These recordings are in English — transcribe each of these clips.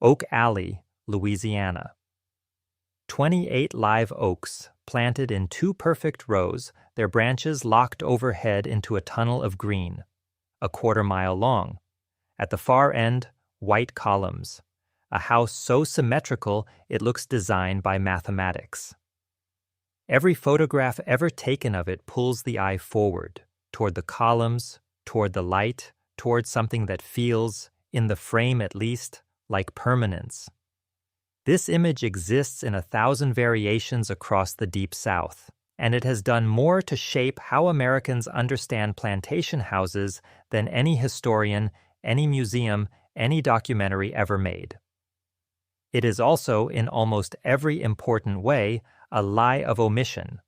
Oak Alley, Louisiana. 28 live oaks, planted in 2 perfect rows, their branches locked overhead into a tunnel of green, a quarter-mile long. At the far end, white columns. A house so symmetrical it looks designed by mathematics. Every photograph ever taken of it pulls the eye forward, toward the columns, toward the light, toward something that feels, in the frame at least, like permanence. This image exists in 1,000 variations across the Deep South, and it has done more to shape how Americans understand plantation houses than any historian, any museum, any documentary ever made. It is also, in almost every important way, a lie of omission.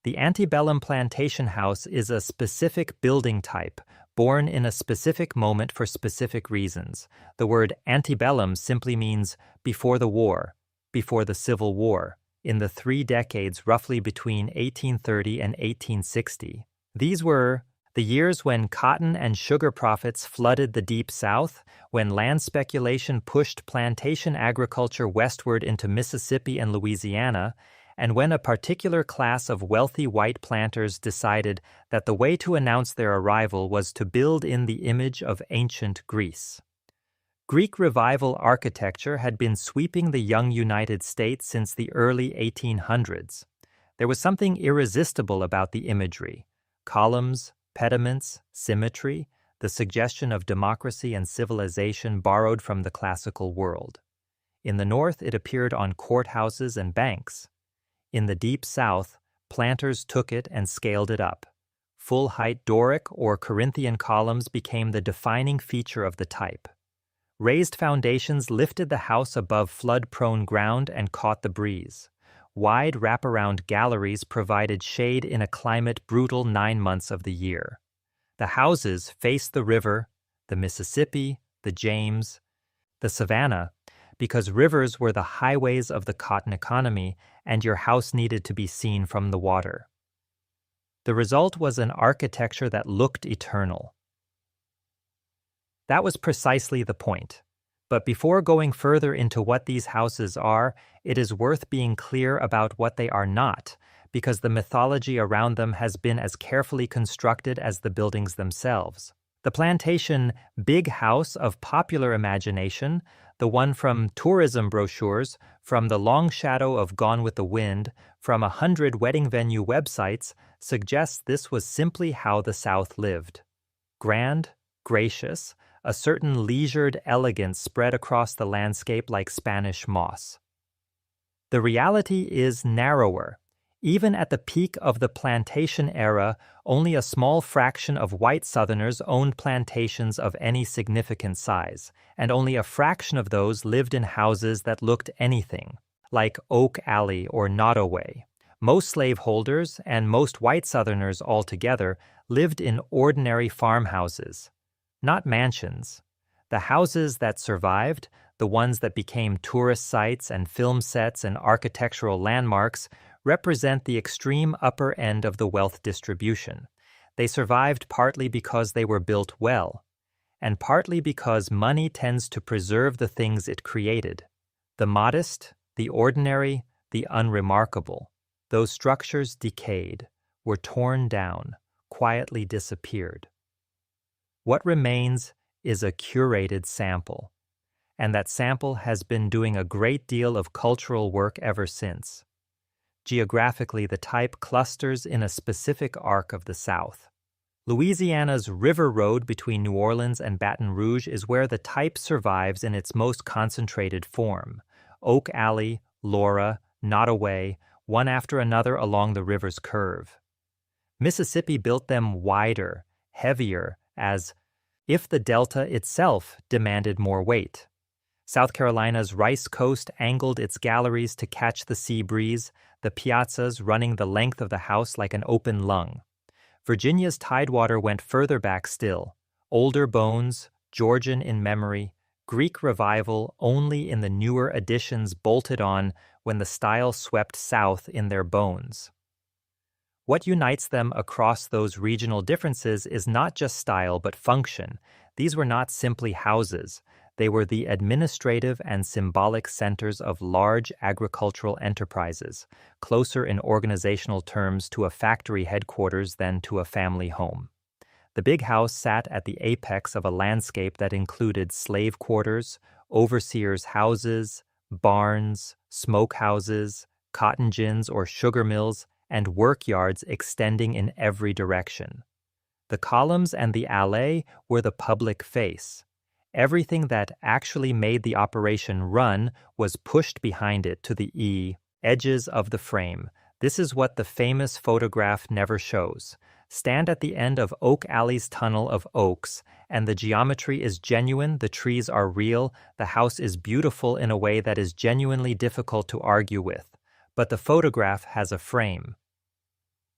The antebellum plantation house is a specific building type, born in a specific moment for specific reasons. The word antebellum simply means before the war, before the Civil War, in the 3 decades roughly between 1830 and 1860. These were the years when cotton and sugar profits flooded the Deep South, when land speculation pushed plantation agriculture westward into Mississippi and Louisiana, and when a particular class of wealthy white planters decided that the way to announce their arrival was to build in the image of ancient Greece. Greek Revival architecture had been sweeping the young United States since the early 1800s. There was something irresistible about the imagery: columns, pediments, symmetry, the suggestion of democracy and civilization borrowed from the classical world. In the North, it appeared on courthouses and banks. In the Deep South, planters took it and scaled it up. Full-height Doric or Corinthian columns became the defining feature of the type. Raised foundations lifted the house above flood-prone ground and caught the breeze. Wide wraparound galleries provided shade in a climate brutal 9 months of the year. The houses faced the river, the Mississippi, the James, the Savannah, because rivers were the highways of the cotton economy and your house needed to be seen from the water. The result was an architecture that looked eternal. That was precisely the point. But before going further into what these houses are, it is worth being clear about what they are not, because the mythology around them has been as carefully constructed as the buildings themselves. The plantation big house of popular imagination, the one from tourism brochures, from the long shadow of Gone with the Wind, from 100 wedding venue websites, suggests this was simply how the South lived. Grand, gracious, a certain leisured elegance spread across the landscape like Spanish moss. The reality is narrower. Even at the peak of the plantation era, only a small fraction of white Southerners owned plantations of any significant size, and only a fraction of those lived in houses that looked anything, like Oak Alley or Nottoway. Most slaveholders, and most white Southerners altogether, lived in ordinary farmhouses. Not mansions. The houses that survived, the ones that became tourist sites and film sets and architectural landmarks, represent the extreme upper end of the wealth distribution. They survived partly because they were built well, and partly because money tends to preserve the things it created. The modest, the ordinary, the unremarkable. Those structures decayed, were torn down, quietly disappeared. What remains is a curated sample, and that sample has been doing a great deal of cultural work ever since. Geographically, the type clusters in a specific arc of the South. Louisiana's River Road between New Orleans and Baton Rouge is where the type survives in its most concentrated form. Oak Alley, Laura, Nottoway, one after another along the river's curve. Mississippi built them wider, heavier, as if the delta itself demanded more weight. South Carolina's Rice Coast angled its galleries to catch the sea breeze, the piazzas running the length of the house like an open lung. Virginia's tidewater went further back still. Older bones, Georgian in memory, Greek revival only in the newer additions bolted on when the style swept south in their bones. What unites them across those regional differences is not just style but function. These were not simply houses. They were the administrative and symbolic centers of large agricultural enterprises, closer in organizational terms to a factory headquarters than to a family home. The big house sat at the apex of a landscape that included slave quarters, overseers' houses, barns, smokehouses, cotton gins or sugar mills, and work yards extending in every direction. The columns and the allée were the public face. Everything that actually made the operation run was pushed behind it to the edges of the frame. This is what the famous photograph never shows. Stand at the end of Oak Alley's tunnel of oaks, and the geometry is genuine, the trees are real, the house is beautiful in a way that is genuinely difficult to argue with. But the photograph has a frame.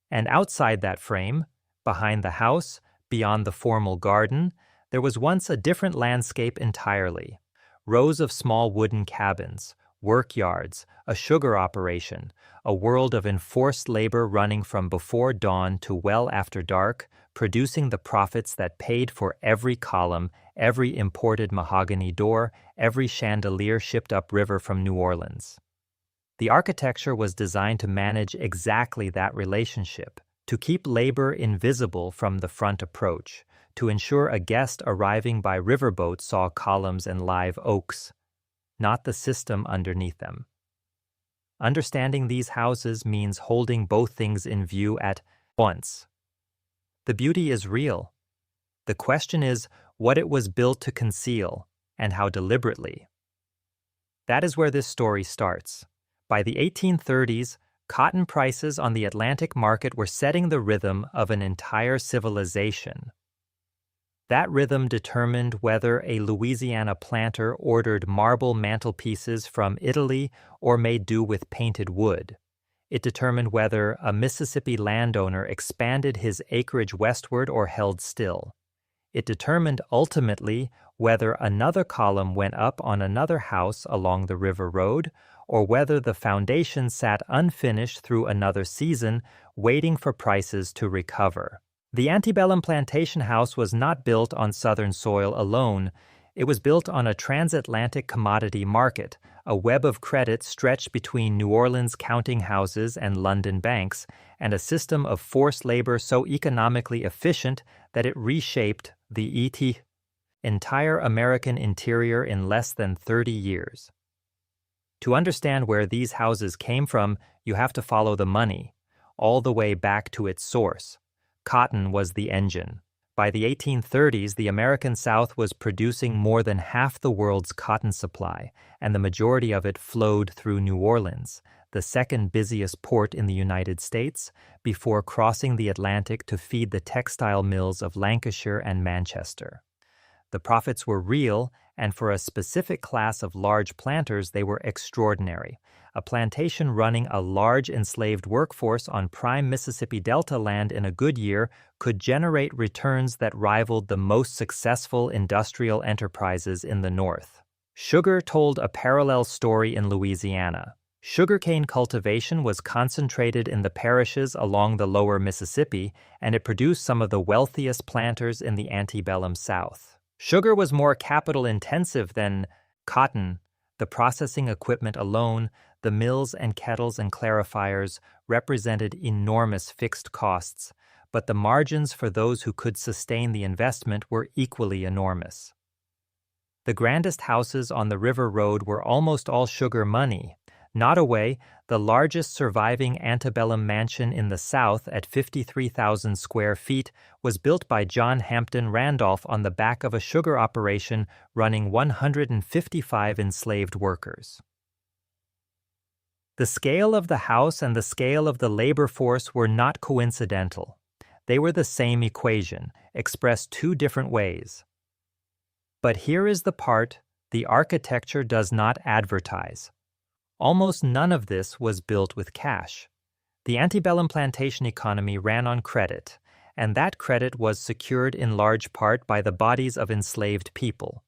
And outside that frame, behind the house, beyond the formal garden, there was once a different landscape entirely. Rows of small wooden cabins, work yards, a sugar operation, a world of enforced labor running from before dawn to well after dark, producing the profits that paid for every column, every imported mahogany door, every chandelier shipped upriver from New Orleans. The architecture was designed to manage exactly that relationship, to keep labor invisible from the front approach, to ensure a guest arriving by riverboat saw columns and live oaks, not the system underneath them. Understanding these houses means holding both things in view at once. The beauty is real. The question is what it was built to conceal, and how deliberately. That is where this story starts. By the 1830s, cotton prices on the Atlantic market were setting the rhythm of an entire civilization. That rhythm determined whether a Louisiana planter ordered marble mantelpieces from Italy or made do with painted wood. It determined whether a Mississippi landowner expanded his acreage westward or held still. It determined ultimately whether another column went up on another house along the river road, or whether the foundation sat unfinished through another season, waiting for prices to recover. The Antebellum plantation house was not built on southern soil alone. It was built on a transatlantic commodity market, a web of credit stretched between New Orleans counting houses and London banks, and a system of forced labor so economically efficient that it reshaped the entire American interior in less than 30 years. To understand where these houses came from, you have to follow the money, all the way back to its source. Cotton was the engine. By the 1830s, the American South was producing more than half the world's cotton supply, and the majority of it flowed through New Orleans, the second busiest port in the United States, before crossing the Atlantic to feed the textile mills of Lancashire and Manchester. The profits were real, and for a specific class of large planters, they were extraordinary. A plantation running a large enslaved workforce on prime Mississippi Delta land in a good year could generate returns that rivaled the most successful industrial enterprises in the North. Sugar told a parallel story in Louisiana. Sugarcane cultivation was concentrated in the parishes along the lower Mississippi, and it produced some of the wealthiest planters in the antebellum South. Sugar was more capital-intensive than cotton. The processing equipment alone, the mills and kettles and clarifiers, represented enormous fixed costs, but the margins for those who could sustain the investment were equally enormous. The grandest houses on the river road were almost all sugar money. Nottoway, the largest surviving antebellum mansion in the South at 53,000 square feet, was built by John Hampton Randolph on the back of a sugar operation running 155 enslaved workers. The scale of the house and the scale of the labor force were not coincidental. They were the same equation, expressed two different ways. But here is the part the architecture does not advertise. Almost none of this was built with cash. The antebellum plantation economy ran on credit, and that credit was secured in large part by the bodies of enslaved people.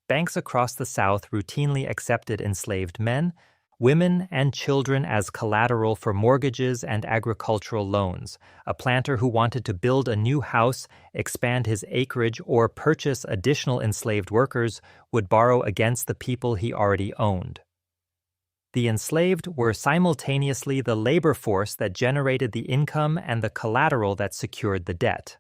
Banks across the South routinely accepted enslaved men, Women and children as collateral for mortgages and agricultural loans. A planter who wanted to build a new house, expand his acreage, or purchase additional enslaved workers would borrow against the people he already owned. The enslaved were simultaneously the labor force that generated the income and the collateral that secured the debt.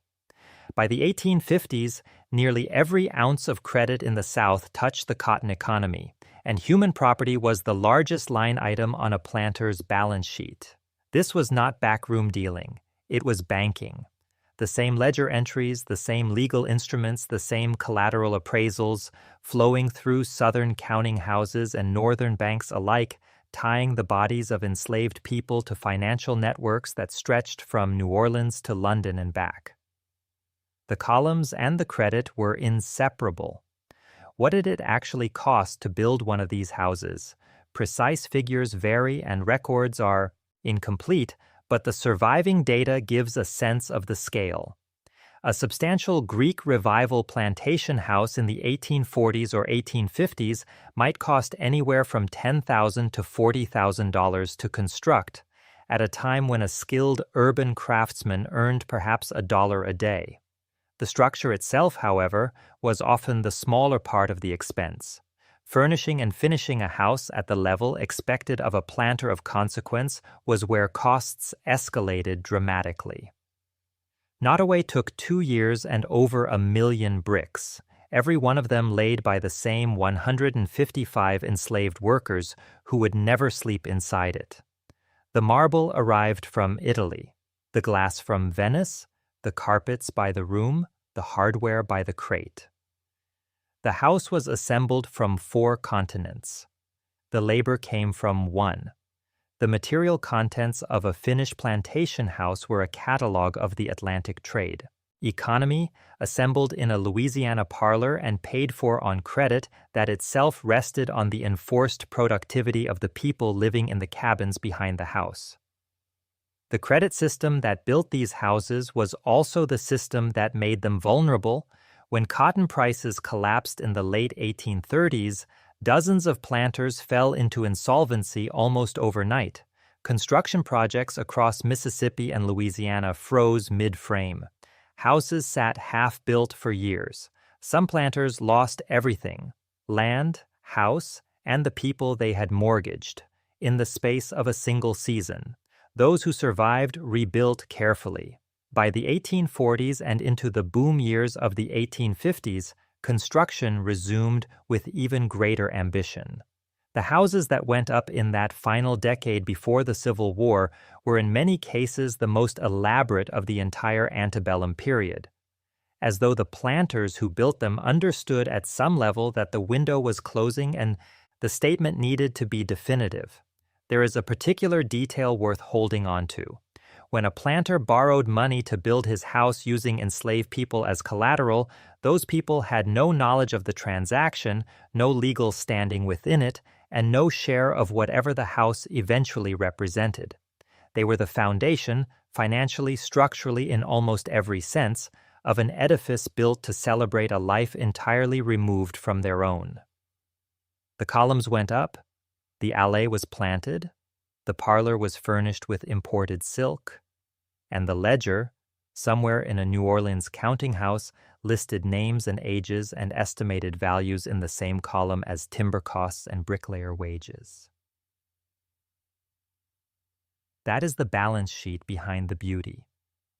By the 1850s, nearly every ounce of credit in the South touched the cotton economy, and human property was the largest line item on a planter's balance sheet. This was not backroom dealing, it was banking. The same ledger entries, the same legal instruments, the same collateral appraisals, flowing through Southern counting houses and Northern banks alike, tying the bodies of enslaved people to financial networks that stretched from New Orleans to London and back. The columns and the credit were inseparable. What did it actually cost to build one of these houses? Precise figures vary and records are incomplete, but the surviving data gives a sense of the scale. A substantial Greek Revival plantation house in the 1840s or 1850s might cost anywhere from $10,000 to $40,000 to construct, at a time when a skilled urban craftsman earned perhaps $1 a day. The structure itself, however, was often the smaller part of the expense. Furnishing and finishing a house at the level expected of a planter of consequence was where costs escalated dramatically. Nottoway took 2 years and over 1 million bricks, every one of them laid by the same 155 enslaved workers who would never sleep inside it. The marble arrived from Italy, the glass from Venice, the carpets by the room, the hardware by the crate. The house was assembled from 4 continents. The labor came from 1. The material contents of a Finnish plantation house were a catalog of the Atlantic trade. Economy, assembled in a Louisiana parlor and paid for on credit that itself rested on the enforced productivity of the people living in the cabins behind the house. The credit system that built these houses was also the system that made them vulnerable. When cotton prices collapsed in the late 1830s, dozens of planters fell into insolvency almost overnight. Construction projects across Mississippi and Louisiana froze mid-frame. Houses sat half-built for years. Some planters lost everything: land, house, and the people they had mortgaged, in the space of a single season. Those who survived rebuilt carefully. By the 1840s and into the boom years of the 1850s, construction resumed with even greater ambition. The houses that went up in that final decade before the Civil War were in many cases the most elaborate of the entire antebellum period, as though the planters who built them understood at some level that the window was closing and the statement needed to be definitive. There is a particular detail worth holding on to. When a planter borrowed money to build his house using enslaved people as collateral, those people had no knowledge of the transaction, no legal standing within it, and no share of whatever the house eventually represented. They were the foundation, financially, structurally, in almost every sense, of an edifice built to celebrate a life entirely removed from their own. The columns went up, the allée was planted, the parlor was furnished with imported silk, and the ledger, somewhere in a New Orleans counting house, listed names and ages and estimated values in the same column as timber costs and bricklayer wages. That is the balance sheet behind the beauty.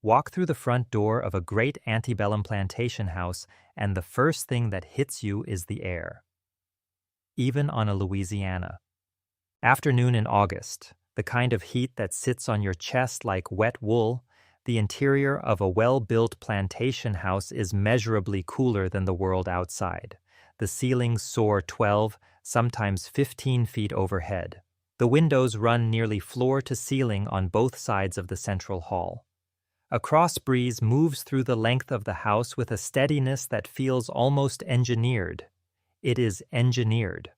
Walk through the front door of a great antebellum plantation house, and the first thing that hits you is the air. Even on a Louisiana. Afternoon in August, the kind of heat that sits on your chest like wet wool, the interior of a well-built plantation house is measurably cooler than the world outside. The ceilings soar 12, sometimes 15 feet overhead. The windows run nearly floor to ceiling on both sides of the central hall. A cross breeze moves through the length of the house with a steadiness that feels almost engineered. It is engineered.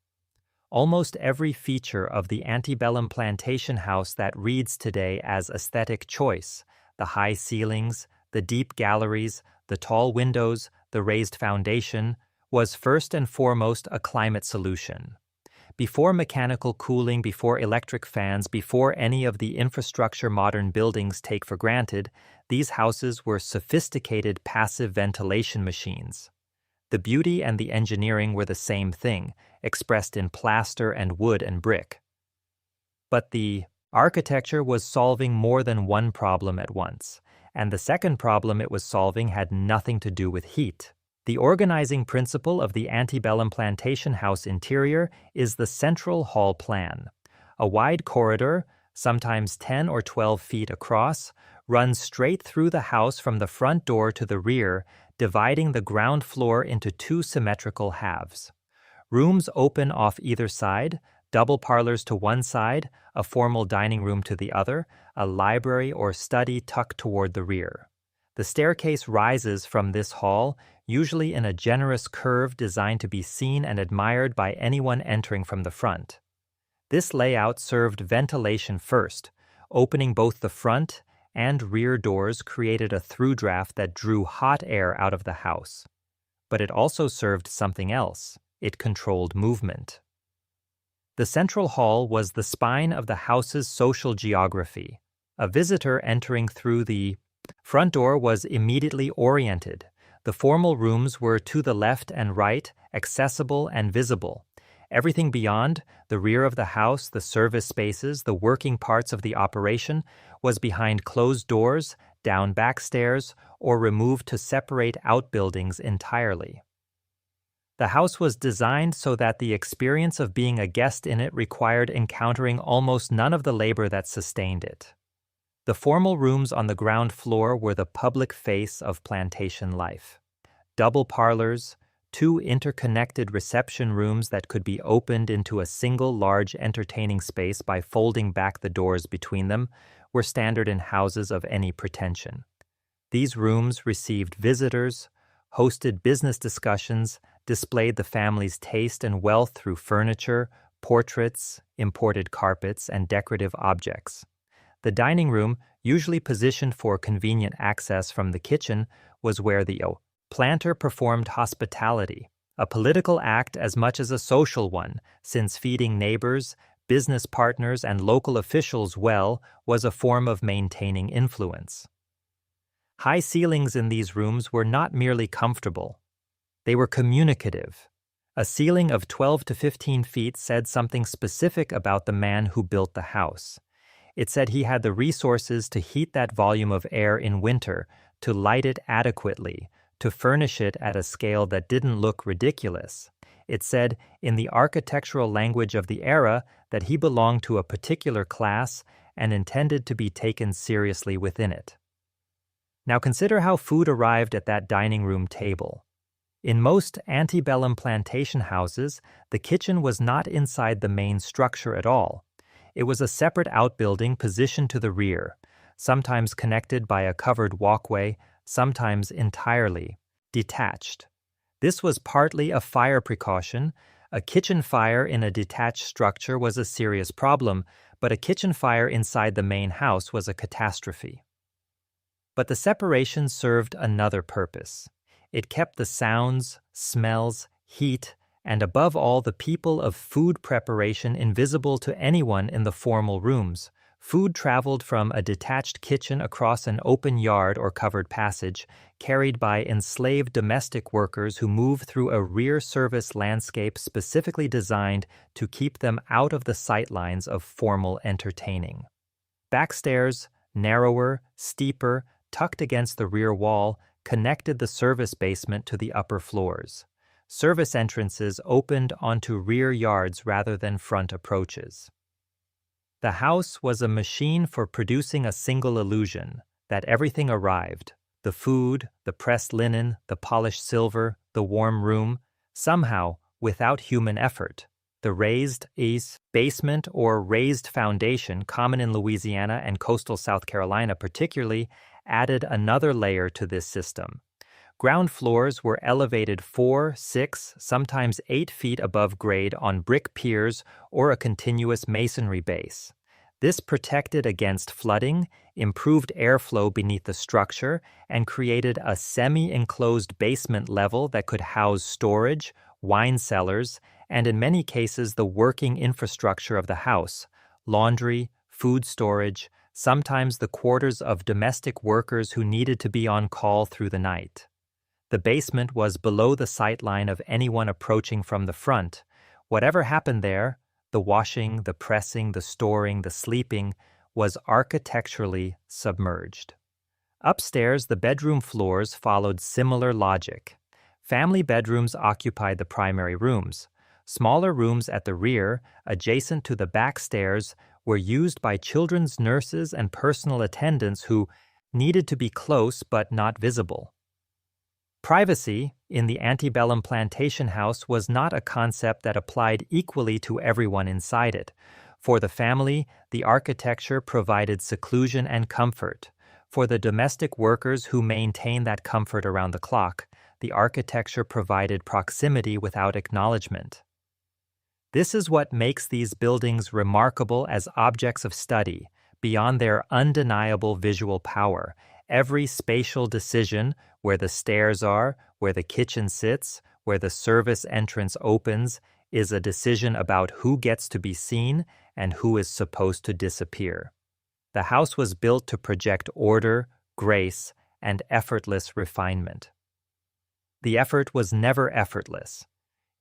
Almost every feature of the antebellum plantation house that reads today as aesthetic choice, the high ceilings, the deep galleries, the tall windows, the raised foundation, was first and foremost a climate solution. Before mechanical cooling, before electric fans, before any of the infrastructure modern buildings take for granted, these houses were sophisticated passive ventilation machines. The beauty and the engineering were the same thing, expressed in plaster and wood and brick. But the architecture was solving more than one problem at once, and the second problem it was solving had nothing to do with heat. The organizing principle of the antebellum plantation house interior is the central hall plan. A wide corridor, sometimes 10 or 12 feet across, runs straight through the house from the front door to the rear, dividing the ground floor into two symmetrical halves. Rooms open off either side, double parlors to one side, a formal dining room to the other, a library or study tucked toward the rear. The staircase rises from this hall, usually in a generous curve designed to be seen and admired by anyone entering from the front. This layout served ventilation first. Opening both the front and rear doors created a through draft that drew hot air out of the house. But it also served something else. It controlled movement. The central hall was the spine of the house's social geography. A visitor entering through the front door was immediately oriented. The formal rooms were to the left and right, accessible and visible. Everything beyond, the rear of the house, the service spaces, the working parts of the operation, was behind closed doors, down back stairs, or removed to separate outbuildings entirely. The house was designed so that the experience of being a guest in it required encountering almost none of the labor that sustained it. The formal rooms on the ground floor were the public face of plantation life. Double parlors, two interconnected reception rooms that could be opened into a single large entertaining space by folding back the doors between them, were standard in houses of any pretension. These rooms received visitors, hosted business discussions, displayed the family's taste and wealth through furniture, portraits, imported carpets, and decorative objects. The dining room, usually positioned for convenient access from the kitchen, was where the planter performed hospitality, a political act as much as a social one, since feeding neighbors, business partners, and local officials well was a form of maintaining influence. High ceilings in these rooms were not merely comfortable. They were communicative. A ceiling of 12 to 15 feet said something specific about the man who built the house. It said he had the resources to heat that volume of air in winter, to light it adequately, to furnish it at a scale that didn't look ridiculous. It said, in the architectural language of the era, that he belonged to a particular class and intended to be taken seriously within it. Now consider how food arrived at that dining room table. In most antebellum plantation houses, the kitchen was not inside the main structure at all. It was a separate outbuilding positioned to the rear, sometimes connected by a covered walkway, sometimes entirely detached. This was partly a fire precaution. A kitchen fire in a detached structure was a serious problem, but a kitchen fire inside the main house was a catastrophe. But the separation served another purpose. It kept the sounds, smells, heat, and above all the people of food preparation invisible to anyone in the formal rooms. Food traveled from a detached kitchen across an open yard or covered passage, carried by enslaved domestic workers who moved through a rear service landscape specifically designed to keep them out of the sightlines of formal entertaining. Backstairs, narrower, steeper, tucked against the rear wall, connected the service basement to the upper floors. Service entrances opened onto rear yards rather than front approaches. The house was a machine for producing a single illusion, that everything arrived, the food, the pressed linen, the polished silver, the warm room, somehow without human effort. The raised basement or raised foundation, common in Louisiana and coastal South Carolina particularly, added another layer to this system. Ground floors were elevated 4, 6, sometimes 8 feet above grade on brick piers or a continuous masonry base. This protected against flooding, improved airflow beneath the structure, and created a semi-enclosed basement level that could house storage, wine cellars, and in many cases the working infrastructure of the house: laundry, food storage, sometimes the quarters of domestic workers who needed to be on call through the night. The basement was below the sight line of anyone approaching from the front. Whatever happened there, the washing, the pressing, the storing, the sleeping, was architecturally submerged. Upstairs, the bedroom floors followed similar logic. Family bedrooms occupied the primary rooms. Smaller rooms at the rear, adjacent to the back stairs, were used by children's nurses and personal attendants who needed to be close but not visible. Privacy in the antebellum plantation house was not a concept that applied equally to everyone inside it. For the family, the architecture provided seclusion and comfort. For the domestic workers who maintained that comfort around the clock, the architecture provided proximity without acknowledgement. This is what makes these buildings remarkable as objects of study. Beyond their undeniable visual power, every spatial decision, where the stairs are, where the kitchen sits, where the service entrance opens, is a decision about who gets to be seen and who is supposed to disappear. The house was built to project order, grace, and effortless refinement. The effort was never effortless.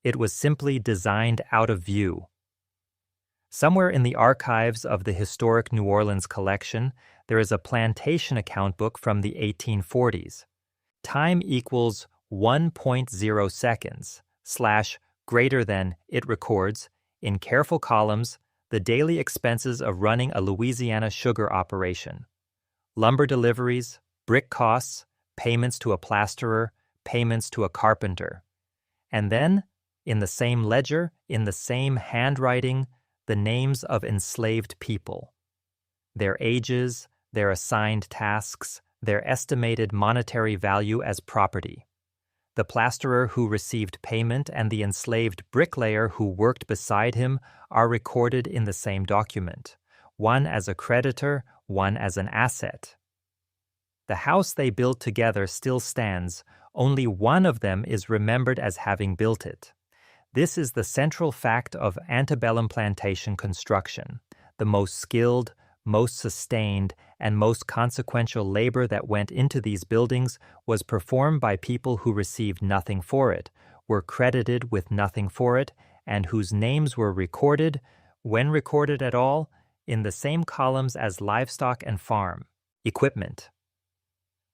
It was simply designed out of view. Somewhere in the archives of the Historic New Orleans collection, there is a plantation account book from the 1840s. Time equals 1.0 seconds, greater than, it records, in careful columns, the daily expenses of running a Louisiana sugar operation. Lumber deliveries, brick costs, payments to a plasterer, payments to a carpenter. And then, in the same ledger, in the same handwriting, the names of enslaved people, their ages, their assigned tasks, their estimated monetary value as property. The plasterer who received payment and the enslaved bricklayer who worked beside him are recorded in the same document, one as a creditor, one as an asset. The house they built together still stands, only one of them is remembered as having built it. This is the central fact of antebellum plantation construction. The most skilled, most sustained, and most consequential labor that went into these buildings was performed by people who received nothing for it, were credited with nothing for it, and whose names were recorded, when recorded at all, in the same columns as livestock and farm equipment.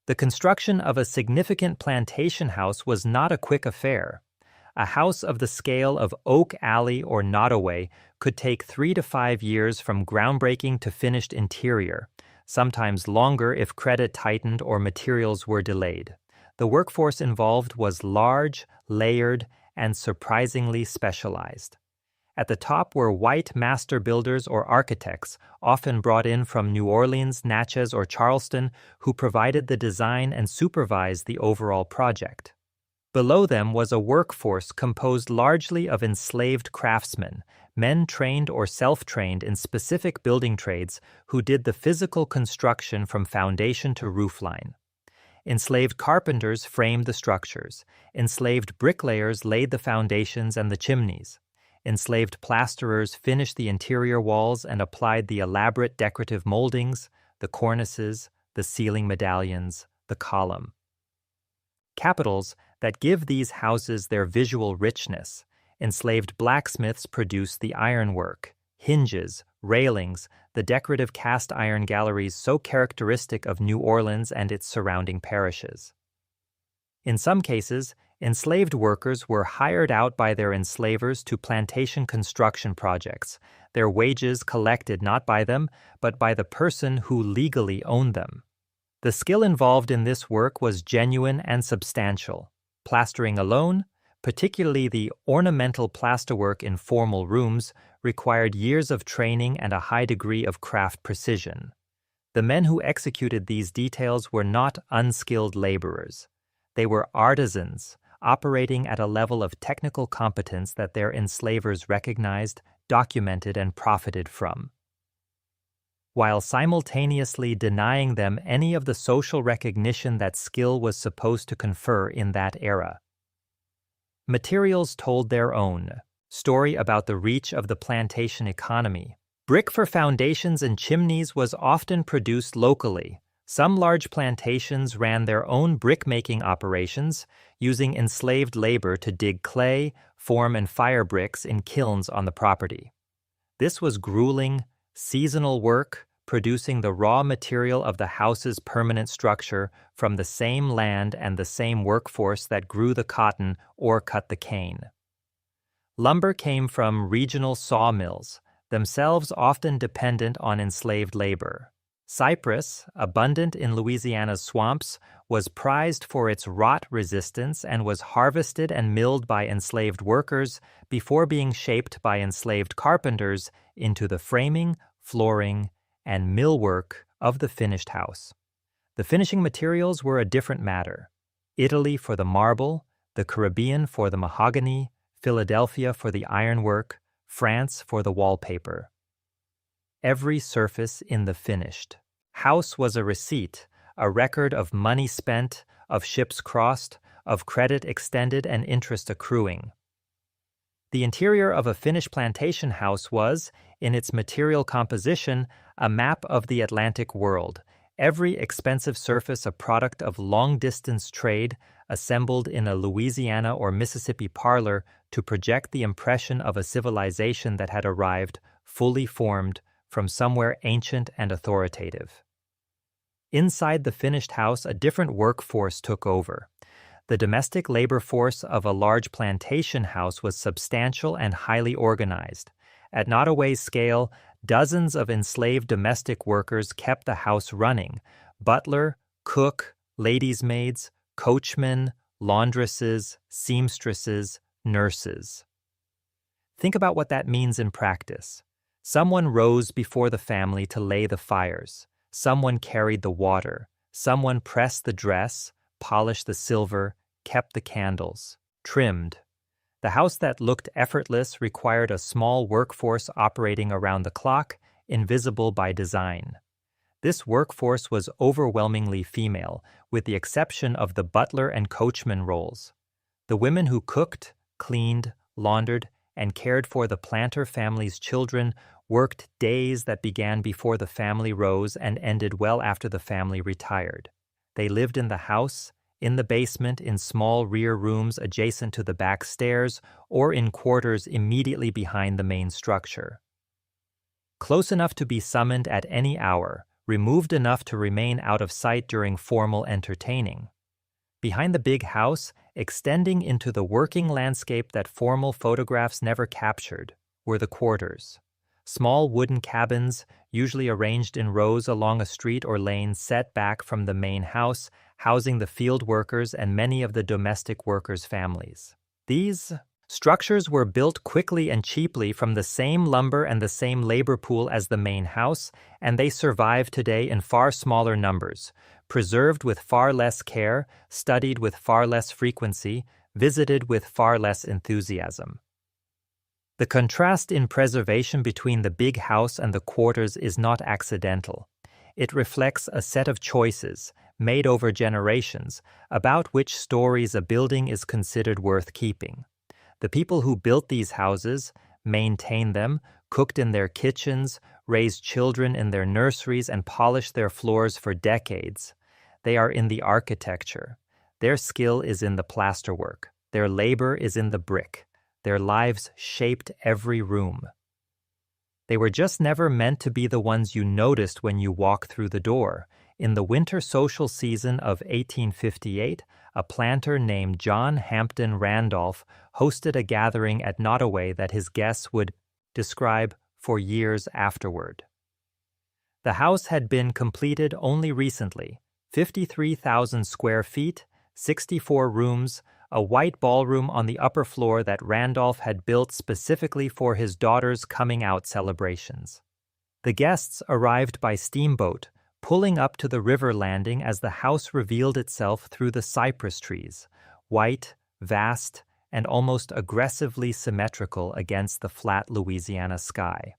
The construction of a significant plantation house was not a quick affair. A house of the scale of Oak Alley or Nottoway could take 3 to 5 years from groundbreaking to finished interior, sometimes longer if credit tightened or materials were delayed. The workforce involved was large, layered, and surprisingly specialized. At the top were white master builders or architects, often brought in from New Orleans, Natchez, or Charleston, who provided the design and supervised the overall project. Below them was a workforce composed largely of enslaved craftsmen, men trained or self-trained in specific building trades who did the physical construction from foundation to roofline. Enslaved carpenters framed the structures. Enslaved bricklayers laid the foundations and the chimneys. Enslaved plasterers finished the interior walls and applied the elaborate decorative moldings, the cornices, the ceiling medallions, the column. Capitals that give these houses their visual richness. Enslaved blacksmiths produced the ironwork, hinges, railings, the decorative cast iron galleries so characteristic of New Orleans and its surrounding parishes. In some cases, enslaved workers were hired out by their enslavers to plantation construction projects, their wages collected not by them, but by the person who legally owned them. The skill involved in this work was genuine and substantial. Plastering alone, particularly the ornamental plasterwork in formal rooms, required years of training and a high degree of craft precision. The men who executed these details were not unskilled laborers. They were artisans, operating at a level of technical competence that their enslavers recognized, documented, and profited from, while simultaneously denying them any of the social recognition that skill was supposed to confer in that era. Materials told their own. story about the reach of the plantation economy. Brick for foundations and chimneys was often produced locally. Some large plantations ran their own brick-making operations, using enslaved labor to dig clay, form and fire bricks in kilns on the property. This was grueling, seasonal work, producing the raw material of the house's permanent structure from the same land and the same workforce that grew the cotton or cut the cane. Lumber came from regional sawmills, themselves often dependent on enslaved labor. Cypress, abundant in Louisiana's swamps, was prized for its rot resistance and was harvested and milled by enslaved workers before being shaped by enslaved carpenters into the framing, flooring, and millwork of the finished house. The finishing materials were a different matter. Italy for the marble, the Caribbean for the mahogany, Philadelphia for the ironwork, France for the wallpaper. Every surface in the finished house was a receipt, a record of money spent, of ships crossed, of credit extended and interest accruing. The interior of a finished plantation house was, in its material composition, a map of the Atlantic world, every expensive surface a product of long-distance trade assembled in a Louisiana or Mississippi parlor to project the impression of a civilization that had arrived, fully formed, from somewhere ancient and authoritative. Inside the finished house, a different workforce took over. The domestic labor force of a large plantation house was substantial and highly organized. At Nottoway's scale, dozens of enslaved domestic workers kept the house running: butler, cook, ladies' maids, coachmen, laundresses, seamstresses, nurses. Think about what that means in practice. Someone rose before the family to lay the fires. Someone carried the water. Someone pressed the dress, polished the silver, kept the candles, trimmed. The house that looked effortless required a small workforce operating around the clock, invisible by design. This workforce was overwhelmingly female, with the exception of the butler and coachman roles. The women who cooked, cleaned, laundered, and cared for the planter family's children worked days that began before the family rose and ended well after the family retired. They lived in the house, in the basement, in small rear rooms adjacent to the back stairs, or in quarters immediately behind the main structure. Close enough to be summoned at any hour, removed enough to remain out of sight during formal entertaining. Behind the big house, extending into the working landscape that formal photographs never captured, were the quarters. Small wooden cabins, usually arranged in rows along a street or lane set back from the main house, housing the field workers and many of the domestic workers' families. These structures were built quickly and cheaply from the same lumber and the same labor pool as the main house, and they survive today in far smaller numbers, preserved with far less care, studied with far less frequency, visited with far less enthusiasm. The contrast in preservation between the big house and the quarters is not accidental. It reflects a set of choices, made over generations, about which stories a building is considered worth keeping. The people who built these houses, maintained them, cooked in their kitchens, raised children in their nurseries, and polished their floors for decades. They are in the architecture. Their skill is in the plasterwork. Their labor is in the brick. Their lives shaped every room. They were just never meant to be the ones you noticed when you walked through the door. In the winter social season of 1858, a planter named John Hampton Randolph hosted a gathering at Nottoway that his guests would describe for years afterward. The house had been completed only recently, 53,000 square feet, 64 rooms, a white ballroom on the upper floor that Randolph had built specifically for his daughter's coming-out celebrations. The guests arrived by steamboat, pulling up to the river landing as the house revealed itself through the cypress trees, white, vast, and almost aggressively symmetrical against the flat Louisiana sky.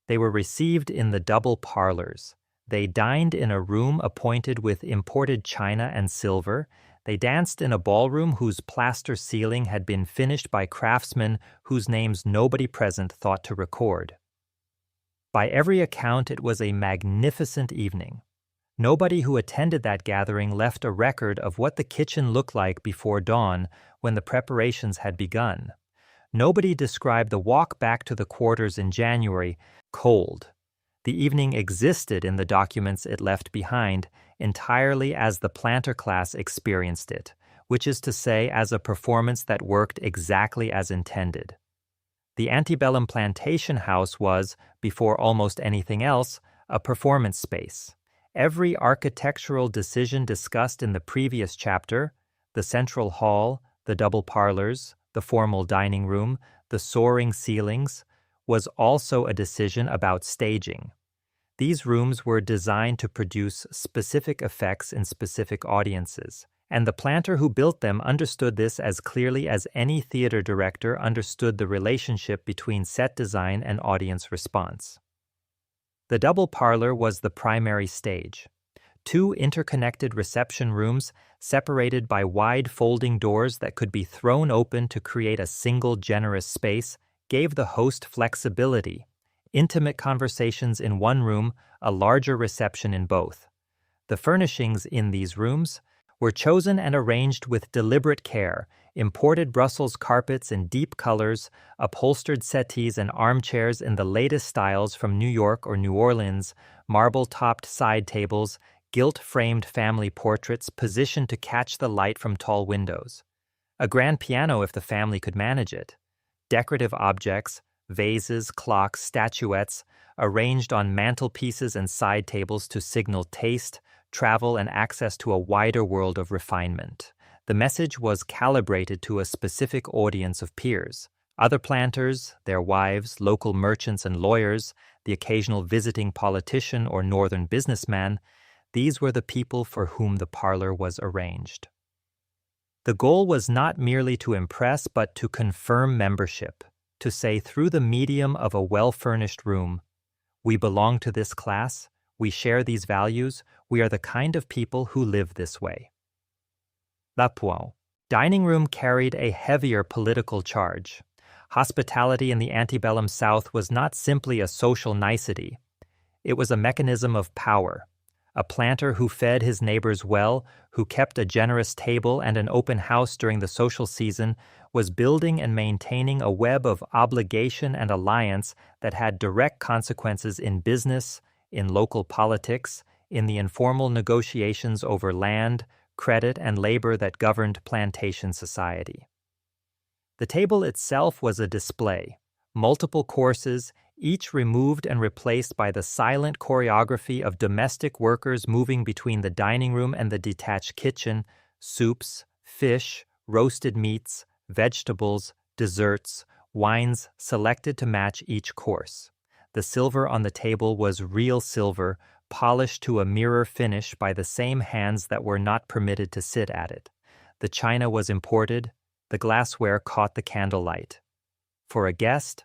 They were received in the double parlors. They dined in a room appointed with imported china and silver. They danced in a ballroom whose plaster ceiling had been finished by craftsmen whose names nobody present thought to record. By every account, it was a magnificent evening. Nobody who attended that gathering left a record of what the kitchen looked like before dawn when the preparations had begun. Nobody described the walk back to the quarters in January cold. The evening existed in the documents it left behind entirely as the planter class experienced it, which is to say, as a performance that worked exactly as intended. The Antebellum plantation house was, before almost anything else, a performance space. Every architectural decision discussed in the previous chapter, the central hall, the double parlors, the formal dining room, the soaring ceilings, was also a decision about staging. These rooms were designed to produce specific effects in specific audiences, and the planter who built them understood this as clearly as any theater director understood the relationship between set design and audience response. The double parlor was the primary stage. Two interconnected reception rooms, separated by wide folding doors that could be thrown open to create a single generous space, gave the host flexibility. Intimate conversations in one room, a larger reception in both. The furnishings in these rooms were chosen and arranged with deliberate care, imported Brussels carpets in deep colors, upholstered settees and armchairs in the latest styles from New York or New Orleans, marble-topped side tables, gilt-framed family portraits positioned to catch the light from tall windows. A grand piano if the family could manage it. Decorative objects, vases, clocks, statuettes, arranged on mantelpieces and side tables to signal taste, travel, and access to a wider world of refinement. The message was calibrated to a specific audience of peers. Other planters, their wives, local merchants and lawyers, the occasional visiting politician or northern businessman, these were the people for whom the parlor was arranged. The goal was not merely to impress but to confirm membership, to say through the medium of a well-furnished room, we belong to this class, we share these values, we are the kind of people who live this way. L'appoint. Dining room carried a heavier political charge. Hospitality in the antebellum South was not simply a social nicety. It was a mechanism of power. A planter who fed his neighbors well, who kept a generous table and an open house during the social season, was building and maintaining a web of obligation and alliance that had direct consequences in business, in local politics, in the informal negotiations over land, credit, and labor that governed plantation society. The table itself was a display, multiple courses, each removed and replaced by the silent choreography of domestic workers moving between the dining room and the detached kitchen, soups, fish, roasted meats, vegetables, desserts, wines selected to match each course. The silver on the table was real silver, polished to a mirror finish by the same hands that were not permitted to sit at it. The china was imported, the glassware caught the candlelight. For a guest,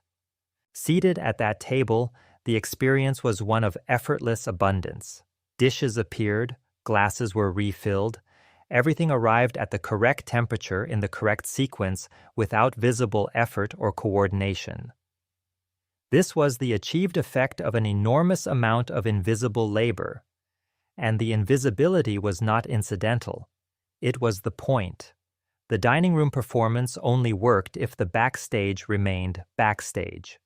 seated at that table, the experience was one of effortless abundance. Dishes appeared, glasses were refilled, everything arrived at the correct temperature in the correct sequence without visible effort or coordination. This was the achieved effect of an enormous amount of invisible labor, and the invisibility was not incidental. It was the point. The dining room performance only worked if the backstage remained backstage.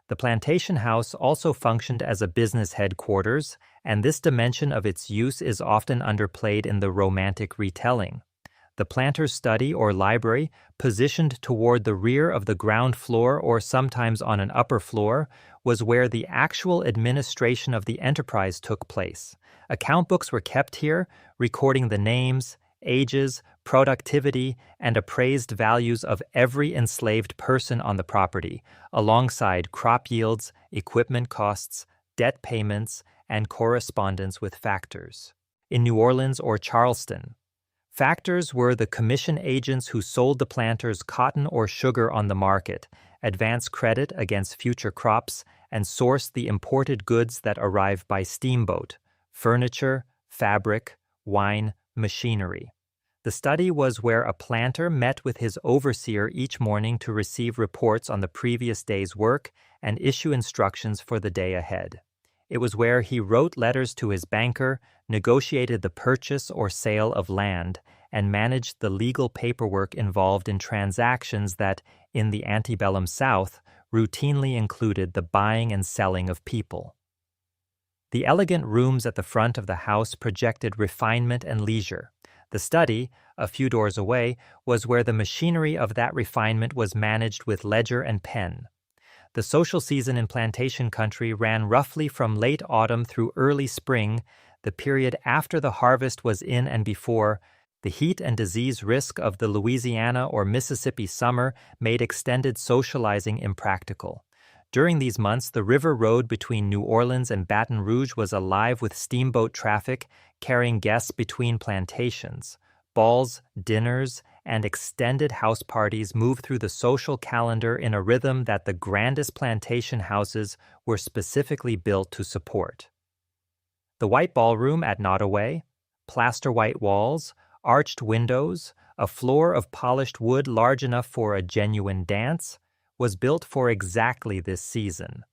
The plantation house also functioned as a business headquarters, and this dimension of its use is often underplayed in the romantic retelling. The planter's study or library, positioned toward the rear of the ground floor or sometimes on an upper floor, was where the actual administration of the enterprise took place. Account books were kept here, recording the names, ages, productivity, and appraised values of every enslaved person on the property, alongside crop yields, equipment costs, debt payments, and correspondence with factors. In New Orleans or Charleston, factors were the commission agents who sold the planters cotton or sugar on the market, advanced credit against future crops, and sourced the imported goods that arrived by steamboat, furniture, fabric, wine, machinery. The study was where a planter met with his overseer each morning to receive reports on the previous day's work and issue instructions for the day ahead. It was where he wrote letters to his banker, negotiated the purchase or sale of land, and managed the legal paperwork involved in transactions that, in the antebellum South, routinely included the buying and selling of people. The elegant rooms at the front of the house projected refinement and leisure. The study, a few doors away, was where the machinery of that refinement was managed with ledger and pen. The social season in plantation country ran roughly from late autumn through early spring, the period after the harvest was in and before. The heat and disease risk of the Louisiana or Mississippi summer made extended socializing impractical. During these months, the river road between New Orleans and Baton Rouge was alive with steamboat traffic, carrying guests between plantations. Balls, dinners, and extended house parties moved through the social calendar in a rhythm that the grandest plantation houses were specifically built to support. The white ballroom at Nottoway, plaster white walls, arched windows, a floor of polished wood large enough for a genuine dance, was built for exactly this season.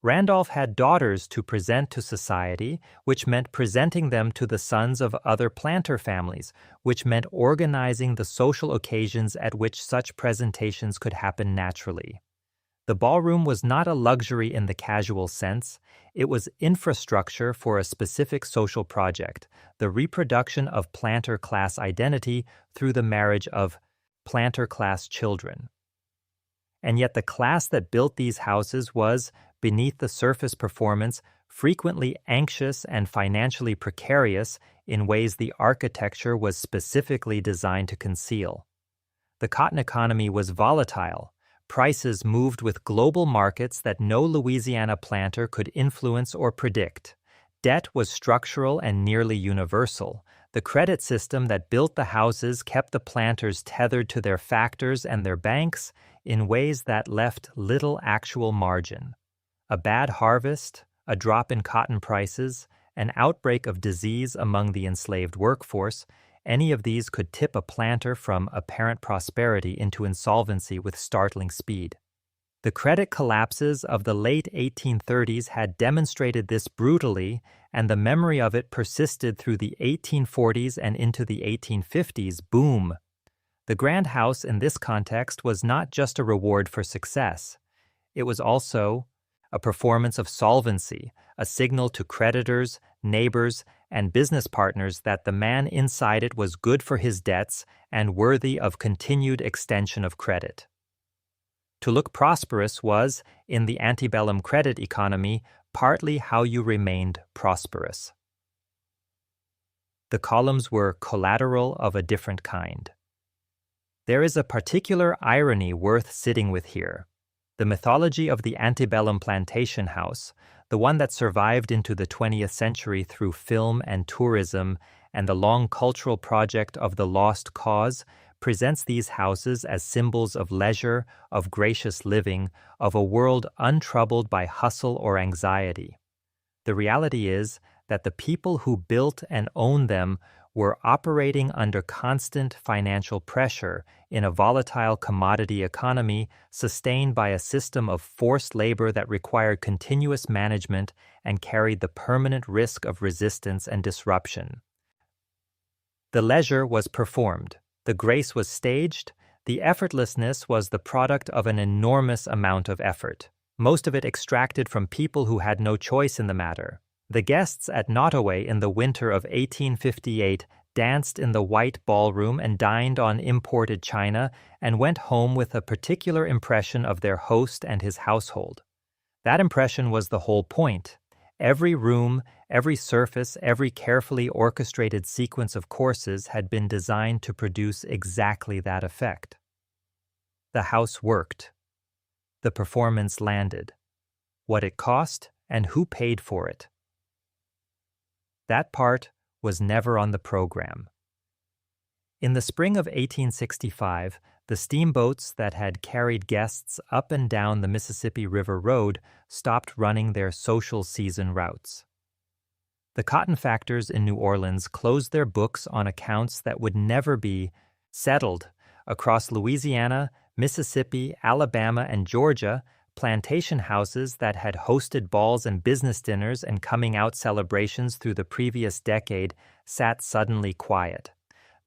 Randolph had daughters to present to society, which meant presenting them to the sons of other planter families, which meant organizing the social occasions at which such presentations could happen naturally. The ballroom was not a luxury in the casual sense. It was infrastructure for a specific social project, the reproduction of planter class identity through the marriage of planter class children. And yet the class that built these houses was, beneath the surface performance, frequently anxious and financially precarious in ways the architecture was specifically designed to conceal. The cotton economy was volatile. Prices moved with global markets that no Louisiana planter could influence or predict. Debt was structural and nearly universal. The credit system that built the houses kept the planters tethered to their factors and their banks in ways that left little actual margin. A bad harvest, a drop in cotton prices, an outbreak of disease among the enslaved workforce, any of these could tip a planter from apparent prosperity into insolvency with startling speed. The credit collapses of the late 1830s had demonstrated this brutally, and the memory of it persisted through the 1840s and into the 1850s. Boom! The grand house in this context was not just a reward for success. It was also a performance of solvency, a signal to creditors, neighbors, and business partners that the man inside it was good for his debts and worthy of continued extension of credit. To look prosperous was, in the antebellum credit economy, partly how you remained prosperous. The columns were collateral of a different kind. There is a particular irony worth sitting with here. The mythology of the antebellum plantation house, the one that survived into the 20th century through film and tourism and the long cultural project of the lost cause, presents these houses as symbols of leisure, of gracious living, of a world untroubled by hustle or anxiety. The reality is that the people who built and owned them were operating under constant financial pressure in a volatile commodity economy sustained by a system of forced labor that required continuous management and carried the permanent risk of resistance and disruption. The leisure was performed. The grace was staged. The effortlessness was the product of an enormous amount of effort, most of it extracted from people who had no choice in the matter. The guests at Nottoway in the winter of 1858 danced in the white ballroom and dined on imported china and went home with a particular impression of their host and his household. That impression was the whole point. Every room, every surface, every carefully orchestrated sequence of courses had been designed to produce exactly that effect. The house worked. The performance landed. What it cost and who paid for it. That part was never on the program. In the spring of 1865, the steamboats that had carried guests up and down the Mississippi River Road stopped running their social season routes. The cotton factors in New Orleans closed their books on accounts that would never be settled. Across Louisiana, Mississippi, Alabama, and Georgia, plantation houses that had hosted balls and business dinners and coming out celebrations through the previous decade sat suddenly quiet.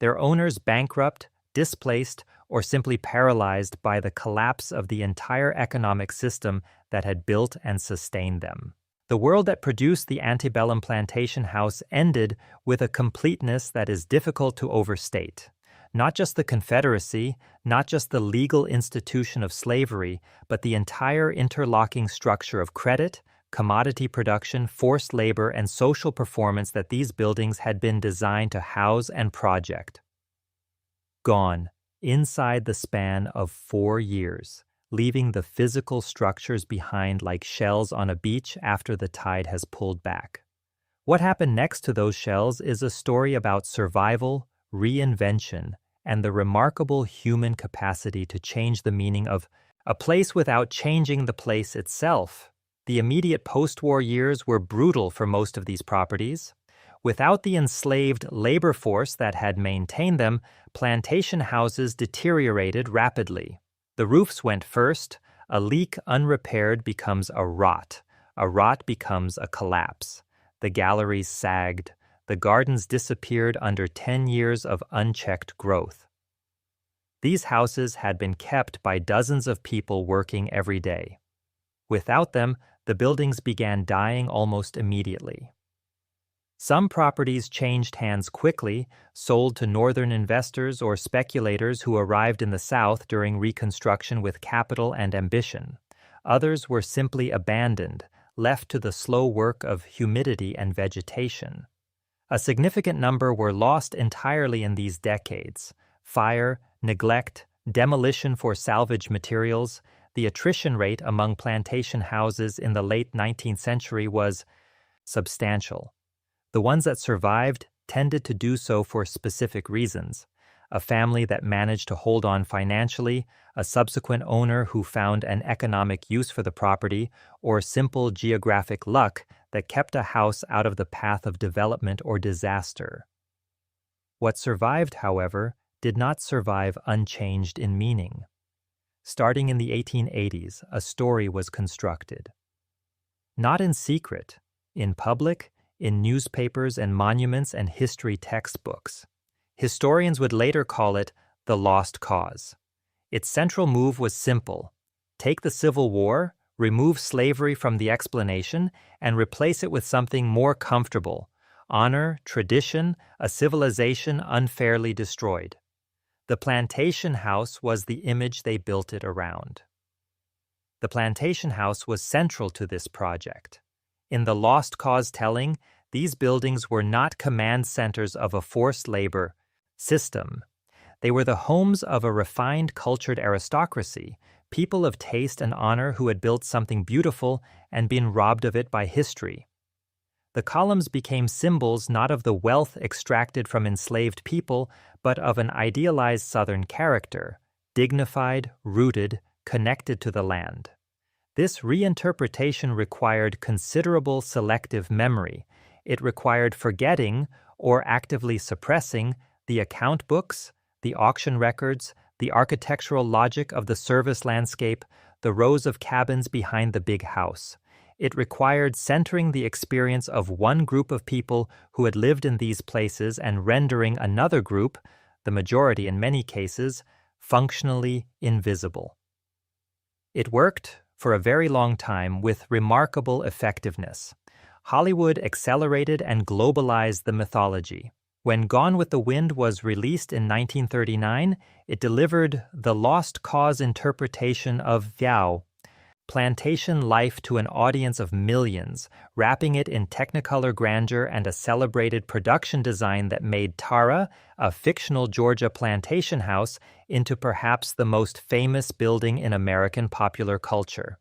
Their owners bankrupt, displaced, or simply paralyzed by the collapse of the entire economic system that had built and sustained them. The world that produced the antebellum plantation house ended with a completeness that is difficult to overstate. Not just the Confederacy, not just the legal institution of slavery, but the entire interlocking structure of credit, commodity production, forced labor, and social performance that these buildings had been designed to house and project. Gone, inside the span of 4 years, leaving the physical structures behind like shells on a beach after the tide has pulled back. What happened next to those shells is a story about survival, reinvention, and the remarkable human capacity to change the meaning of a place without changing the place itself. The immediate post-war years were brutal for most of these properties. Without the enslaved labor force that had maintained them, plantation houses deteriorated rapidly. The roofs went first. A leak unrepaired becomes a rot becomes a collapse. The galleries sagged. The gardens disappeared under 10 years of unchecked growth. These houses had been kept by dozens of people working every day. Without them, the buildings began dying almost immediately. Some properties changed hands quickly, sold to northern investors or speculators who arrived in the South during Reconstruction with capital and ambition. Others were simply abandoned, left to the slow work of humidity and vegetation. A significant number were lost entirely in these decades. Fire, neglect, demolition for salvage materials. The attrition rate among plantation houses in the late 19th century was substantial. The ones that survived tended to do so for specific reasons. A family that managed to hold on financially, a subsequent owner who found an economic use for the property, or simple geographic luck that kept a house out of the path of development or disaster. What survived, however, did not survive unchanged in meaning. Starting in the 1880s, a story was constructed. Not in secret, in public, in newspapers and monuments and history textbooks. Historians would later call it the lost cause. Its central move was simple: take the Civil War, remove slavery from the explanation, and replace it with something more comfortable: honor, tradition, a civilization unfairly destroyed. The plantation house was the image they built it around. The plantation house was central to this project. In the lost cause telling, these buildings were not command centers of a forced labor system. They were the homes of a refined, cultured aristocracy, people of taste and honor who had built something beautiful and been robbed of it by history. The columns became symbols not of the wealth extracted from enslaved people, but of an idealized Southern character, dignified, rooted, connected to the land. This reinterpretation required considerable selective memory. It required forgetting, or actively suppressing, the account books, the auction records, the architectural logic of the service landscape, the rows of cabins behind the big house. It required centering the experience of one group of people who had lived in these places and rendering another group, the majority in many cases, functionally invisible. It worked, for a very long time, with remarkable effectiveness. Hollywood accelerated and globalized the mythology. When Gone with the Wind was released in 1939, it delivered the lost cause interpretation of Yao, plantation life to an audience of millions, wrapping it in technicolor grandeur and a celebrated production design that made Tara, a fictional Georgia plantation house, into perhaps the most famous building in American popular culture.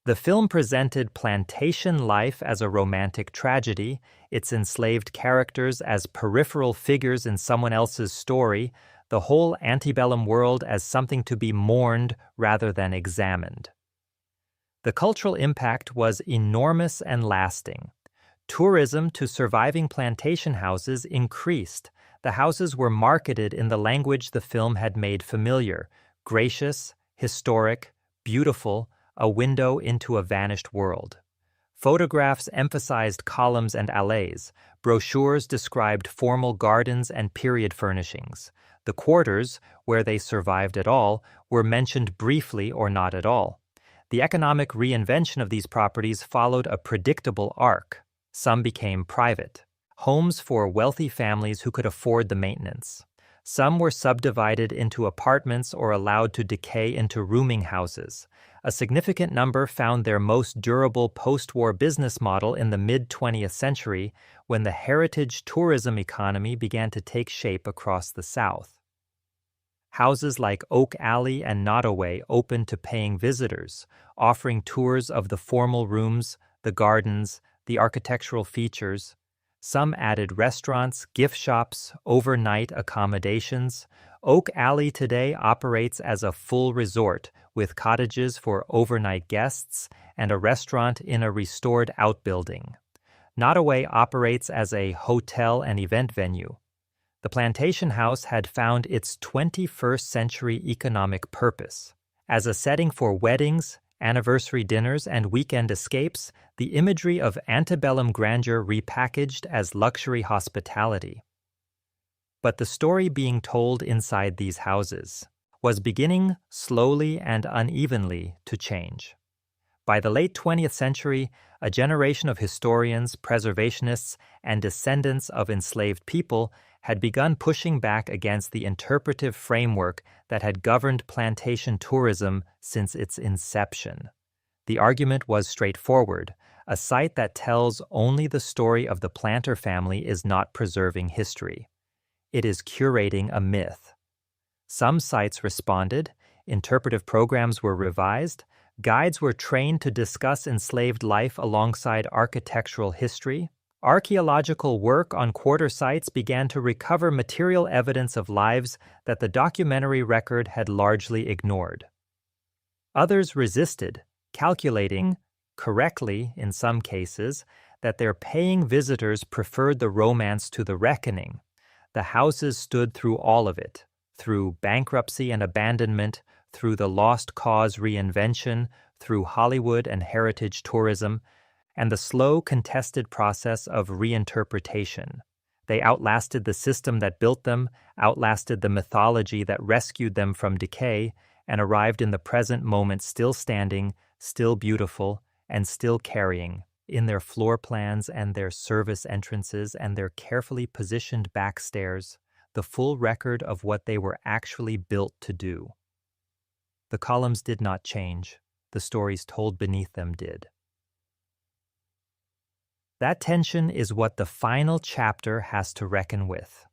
The film presented plantation life as a romantic tragedy, its enslaved characters as peripheral figures in someone else's story, the whole antebellum world as something to be mourned rather than examined. The cultural impact was enormous and lasting. Tourism to surviving plantation houses increased. The houses were marketed in the language the film had made familiar: gracious, historic, beautiful, a window into a vanished world. Photographs emphasized columns and allées. Brochures described formal gardens and period furnishings. The quarters, where they survived at all, were mentioned briefly or not at all. The economic reinvention of these properties followed a predictable arc. Some became private, homes for wealthy families who could afford the maintenance. Some were subdivided into apartments or allowed to decay into rooming houses. A significant number found their most durable post-war business model in the mid-20th century when the heritage tourism economy began to take shape across the South. Houses like Oak Alley and Nottoway opened to paying visitors, offering tours of the formal rooms, the gardens, the architectural features. Some added restaurants, gift shops, overnight accommodations. Oak Alley today operates as a full resort with cottages for overnight guests and a restaurant in a restored outbuilding. Nottoway operates as a hotel and event venue. The plantation house had found its 21st century economic purpose. As a setting for weddings, anniversary dinners, and weekend escapes, the imagery of antebellum grandeur repackaged as luxury hospitality. But the story being told inside these houses was beginning slowly and unevenly to change. By the late 20th century, a generation of historians, preservationists, and descendants of enslaved people had begun pushing back against the interpretive framework that had governed plantation tourism since its inception. The argument was straightforward: a site that tells only the story of the planter family is not preserving history. It is curating a myth. Some sites responded, interpretive programs were revised, guides were trained to discuss enslaved life alongside architectural history. Archaeological work on quarter sites began to recover material evidence of lives that the documentary record had largely ignored. Others resisted, calculating, correctly in some cases, that their paying visitors preferred the romance to the reckoning. The houses stood through all of it, through bankruptcy and abandonment, through the lost cause reinvention, through Hollywood and heritage tourism, and the slow, contested process of reinterpretation. They outlasted the system that built them, outlasted the mythology that rescued them from decay, and arrived in the present moment still standing, still beautiful, and still carrying, in their floor plans and their service entrances and their carefully positioned back stairs, the full record of what they were actually built to do. The columns did not change. The stories told beneath them did. That tension is what the final chapter has to reckon with.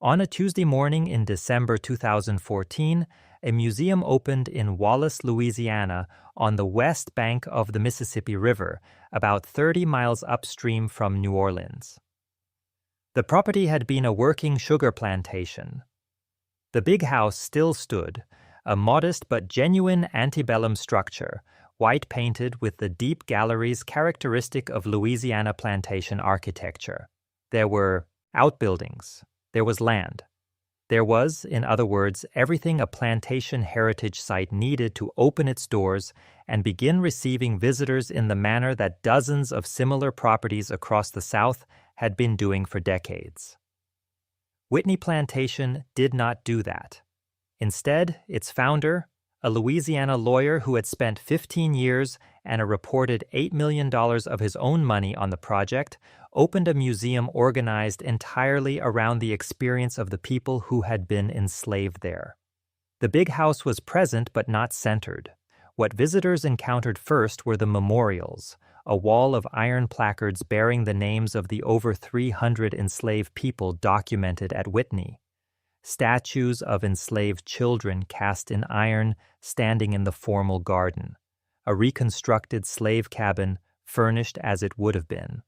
On a Tuesday morning in December 2014, a museum opened in Wallace, Louisiana, on the west bank of the Mississippi River, about 30 miles upstream from New Orleans. The property had been a working sugar plantation. The big house still stood, a modest but genuine antebellum structure, white-painted with the deep galleries characteristic of Louisiana plantation architecture. There were outbuildings. There was land. There was, in other words, everything a plantation heritage site needed to open its doors and begin receiving visitors in the manner that dozens of similar properties across the South had been doing for decades. Whitney Plantation did not do that. Instead, its founder, a Louisiana lawyer who had spent 15 years and a reported $8 million of his own money on the project, opened a museum organized entirely around the experience of the people who had been enslaved there. The big house was present but not centered. What visitors encountered first were the memorials, a wall of iron placards bearing the names of the over 300 enslaved people documented at Whitney. Statues of enslaved children cast in iron standing in the formal garden, a reconstructed slave cabin furnished as it would have been.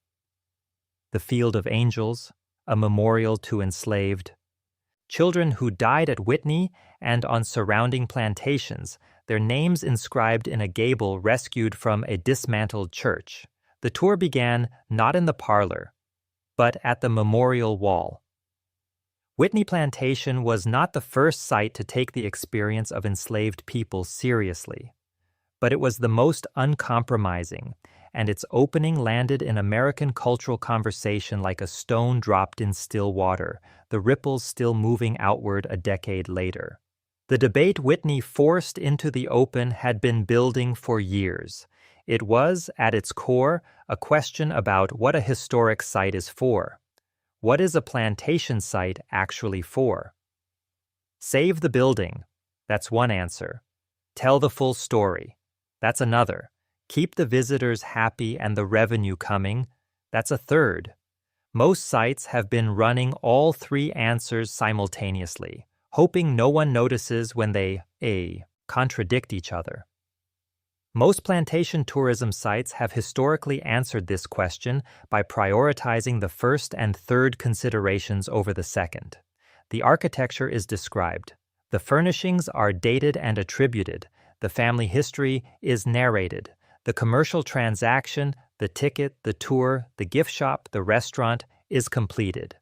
The Field of Angels, a memorial to enslaved. Children who died at Whitney and on surrounding plantations, their names inscribed in a gable rescued from a dismantled church. The tour began not in the parlor, but at the memorial wall. Whitney Plantation was not the first site to take the experience of enslaved people seriously, but it was the most uncompromising, and its opening landed in American cultural conversation like a stone dropped in still water, the ripples still moving outward a decade later. The debate Whitney forced into the open had been building for years. It was, at its core, a question about what a historic site is for. What is a plantation site actually for? Save the building. That's one answer. Tell the full story. That's another. Keep the visitors happy and the revenue coming. That's a third. Most sites have been running all three answers simultaneously, hoping no one notices when they, contradict each other. Most plantation tourism sites have historically answered this question by prioritizing the first and third considerations over the second. The architecture is described. The furnishings are dated and attributed. The family history is narrated. The commercial transaction, the ticket, the tour, the gift shop, the restaurant is completed.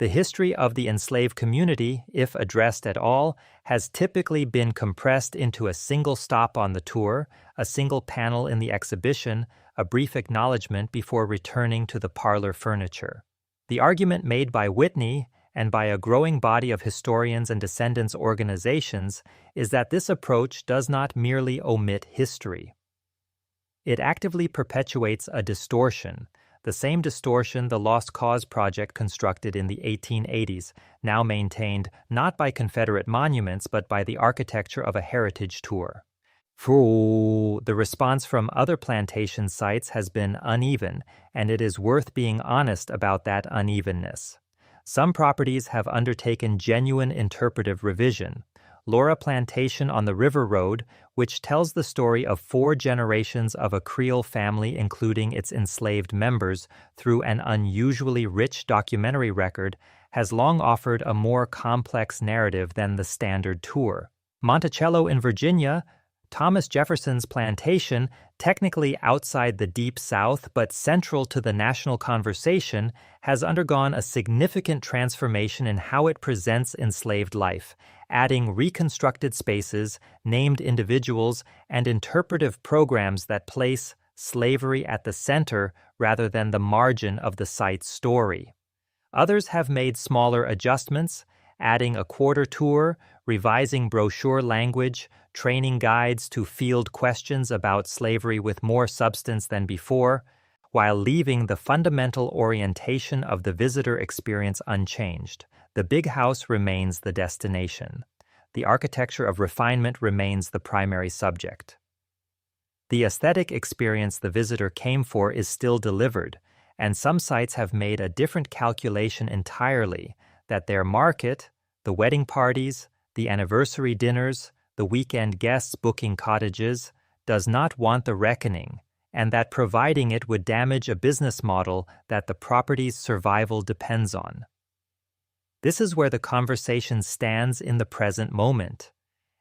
The history of the enslaved community, if addressed at all, has typically been compressed into a single stop on the tour, a single panel in the exhibition, a brief acknowledgement before returning to the parlor furniture. The argument made by Whitney, and by a growing body of historians and descendants organizations, is that this approach does not merely omit history. It actively perpetuates a distortion, the same distortion the Lost Cause Project constructed in the 1880s, now maintained not by Confederate monuments but by the architecture of a heritage tour. The response from other plantation sites has been uneven, and it is worth being honest about that unevenness. Some properties have undertaken genuine interpretive revision. Laura Plantation on the River Road, which tells the story of 4 generations of a Creole family including its enslaved members through an unusually rich documentary record, has long offered a more complex narrative than the standard tour. Monticello in Virginia, Thomas Jefferson's plantation, technically outside the Deep South but central to the national conversation, has undergone a significant transformation in how it presents enslaved life, adding reconstructed spaces, named individuals, and interpretive programs that place slavery at the center rather than the margin of the site's story. Others have made smaller adjustments, adding a quarter tour, revising brochure language, training guides to field questions about slavery with more substance than before, while leaving the fundamental orientation of the visitor experience unchanged. The big house remains the destination. The architecture of refinement remains the primary subject. The aesthetic experience the visitor came for is still delivered, and some sites have made a different calculation entirely, that their market, the wedding parties, the anniversary dinners, the weekend guests booking cottages, does not want the reckoning, and that providing it would damage a business model that the property's survival depends on. This is where the conversation stands in the present moment,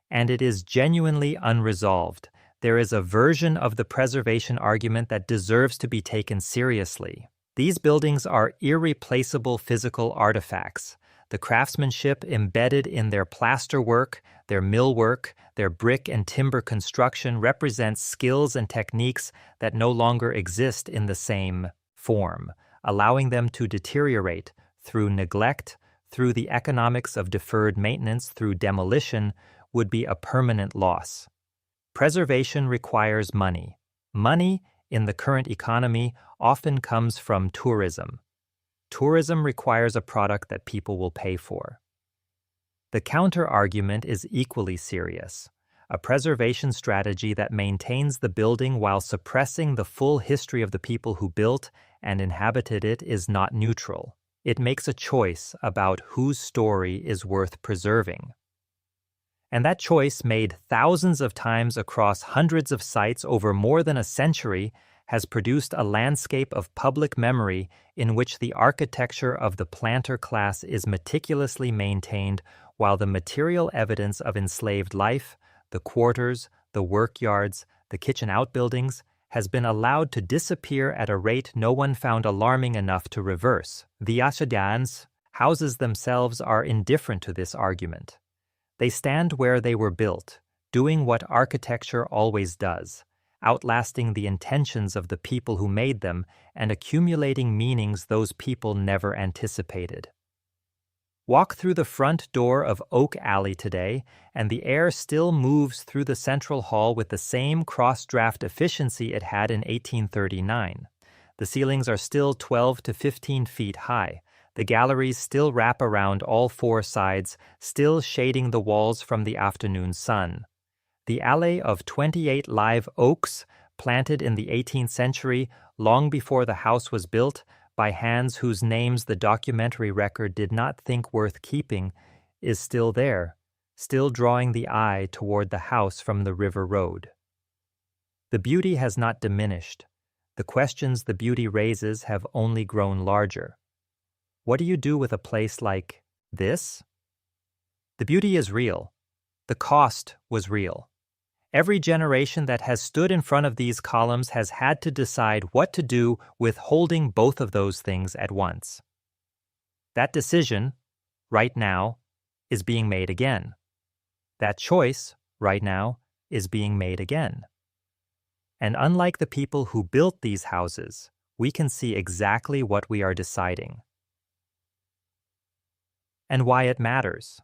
and it is genuinely unresolved. There is a version of the preservation argument that deserves to be taken seriously. These buildings are irreplaceable physical artifacts. The craftsmanship embedded in their plasterwork, their millwork, their brick and timber construction represents skills and techniques that no longer exist in the same form, allowing them to deteriorate through neglect, through the economics of deferred maintenance, through demolition, would be a permanent loss. Preservation requires money. Money, in the current economy, often comes from tourism. Tourism requires a product that people will pay for. The counter-argument is equally serious. A preservation strategy that maintains the building while suppressing the full history of the people who built and inhabited it is not neutral. It makes a choice about whose story is worth preserving. And that choice, made thousands of times across hundreds of sites over more than a century, has produced a landscape of public memory in which the architecture of the planter class is meticulously maintained while the material evidence of enslaved life, the quarters, the workyards, the kitchen outbuildings, has been allowed to disappear at a rate no one found alarming enough to reverse. The Ashadans, houses themselves, are indifferent to this argument. They stand where they were built, doing what architecture always does, outlasting the intentions of the people who made them and accumulating meanings those people never anticipated. Walk through the front door of Oak Alley today, and the air still moves through the central hall with the same cross-draft efficiency it had in 1839. The ceilings are still 12 to 15 feet high. The galleries still wrap around all four sides, still shading the walls from the afternoon sun. The alley of 28 live oaks, planted in the 18th century, long before the house was built, by hands whose names the documentary record did not think worth keeping, is still there, still drawing the eye toward the house from the river road. The beauty has not diminished. The questions the beauty raises have only grown larger. What do you do with a place like this? The beauty is real. The cost was real. Every generation that has stood in front of these columns has had to decide what to do with holding both of those things at once. That decision, right now, is being made again. That choice, right now, is being made again. And unlike the people who built these houses, we can see exactly what we are deciding and why it matters.